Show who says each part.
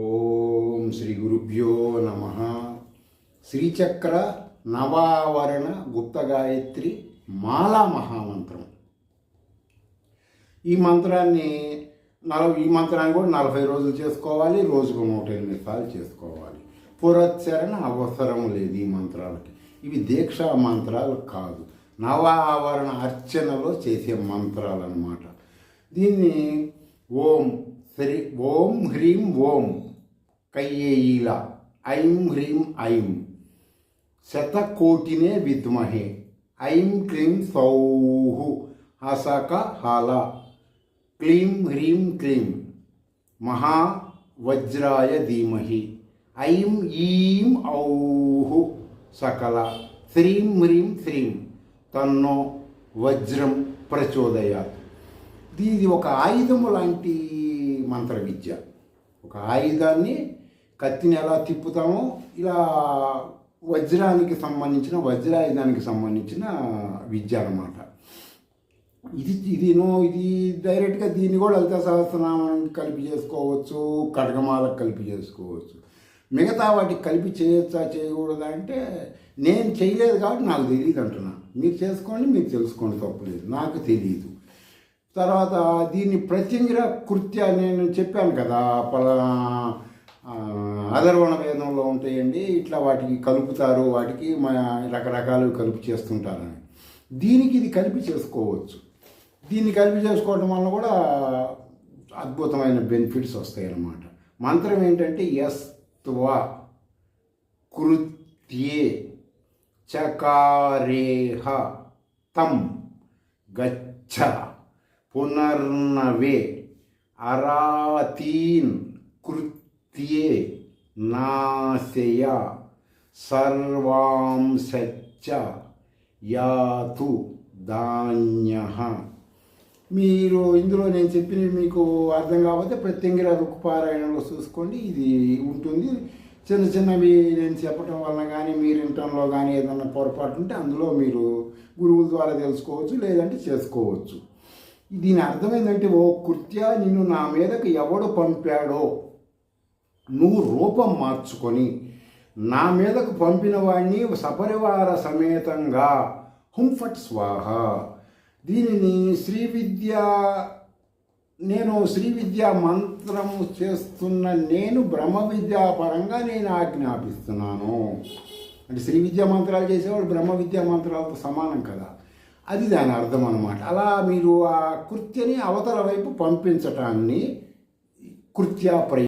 Speaker 1: ఓం శ్రీ గురుభ్యో నమ. శ్రీచక్ర నవావరణ గుప్త గాయత్రి మాలా మహామంత్రం. ఈ మంత్రాన్ని కూడా 40 రోజులు చేసుకోవాలి. రోజుకు 108 సార్లు చేసుకోవాలి. పురచ్చరణ అవసరం లేదు ఈ మంత్రాలకి. ఇవి దీక్షా మంత్రాలు కాదు, నవావరణ అర్చనలో చేసే మంత్రాలు అన్నమాట. దీన్ని ఓం హ్రీం ఓం కయ్యేయిల ఐం హ్రీం ఐం శతకోటినే విద్మహే ఐం క్లీం సౌహు హసక హల క్లీం హ్రీం క్లీం మహావజ్రాయ ధీమహి ఐం ఈం ఔహు సకల శ్రీం హ్రీం శ్రీం తన్నో వజ్రం ప్రచోదయాత్. ఇది ఒక ఆయుధము లాంటి మంత్ర విద్య. ఒక ఆయుధాన్ని, కత్తిని ఎలా తిప్పుతామో ఇలా వజ్రాయుధానికి సంబంధించిన విద్య అన్నమాట. ఇది డైరెక్ట్గా దీన్ని కూడా లలితా సహస్రనామానికి కలిపి చేసుకోవచ్చు, ఖడ్గమాలకు కలిపి చేసుకోవచ్చు. మిగతా వాటికి కలిపి చేయొచ్చా చేయకూడదా అంటే నేను చేయలేదు కాబట్టి నాకు తెలియదు అంటున్నా. మీరు చేసుకోండి, మీరు తెలుసుకోండి, తప్పులేదు, నాకు తెలియదు. తర్వాత దీన్ని ప్రత్యంగిర కృత్య నేను చెప్పాను కదా, అధర్వణ వేదంలో ఉంటాయండి, ఇట్లా వాటికి కలుపుతారు, వాటికి రకరకాలు కలిపి చేస్తుంటారని. దీనికి ఇది కలిపి చేసుకోవచ్చు. దీన్ని కలిపి చేసుకోవడం వల్ల కూడా అద్భుతమైన బెనిఫిట్స్ వస్తాయి అన్నమాట. మంత్రం ఏంటంటే యస్త్వ కృత్యే చకారేహ తం గచ్చ పునర్నవే అరాతీన్ కృత్యే నాశయ సర్వాంశచ్చ యాతు ధాన్యః. మీరు ఇందులో నేను చెప్పినవి మీకు అర్థం కాకపోతే ప్రత్యంగిర రుక్పారాయణంలో చూసుకోండి, ఇది ఉంటుంది. చిన్న చిన్నవి నేను చెప్పటం వలన కానీ మీరు వినటంలో కానీ ఏదన్నా పొరపాటు ఉంటే అందులో మీరు గురువుల ద్వారా తెలుసుకోవచ్చు, లేదంటే చేసుకోవచ్చు. దీని అర్థమైందంటే, ఓ కృత్య, నిన్ను నా మీదకు ఎవడు పంపాడో నువ్వు రూపం మార్చుకొని నా మీదకు పంపిన వాడిని సపరివార సమేతంగా హుంఫట్ స్వాహ. దీనిని నేను శ్రీ విద్యా మంత్రము చేస్తున్న నేను బ్రహ్మ విద్యా పరంగా నేను ఆజ్ఞాపిస్తున్నాను. అంటే శ్రీ విద్యా మంత్రాలు చేసేవాడు బ్రహ్మ విద్యా మంత్రాలతో సమానం కదా, అది దాని అర్థం అన్నమాట. అలా మీరు ఆ కృత్యని అవతల వైపు పంపించటాన్ని కృత్యా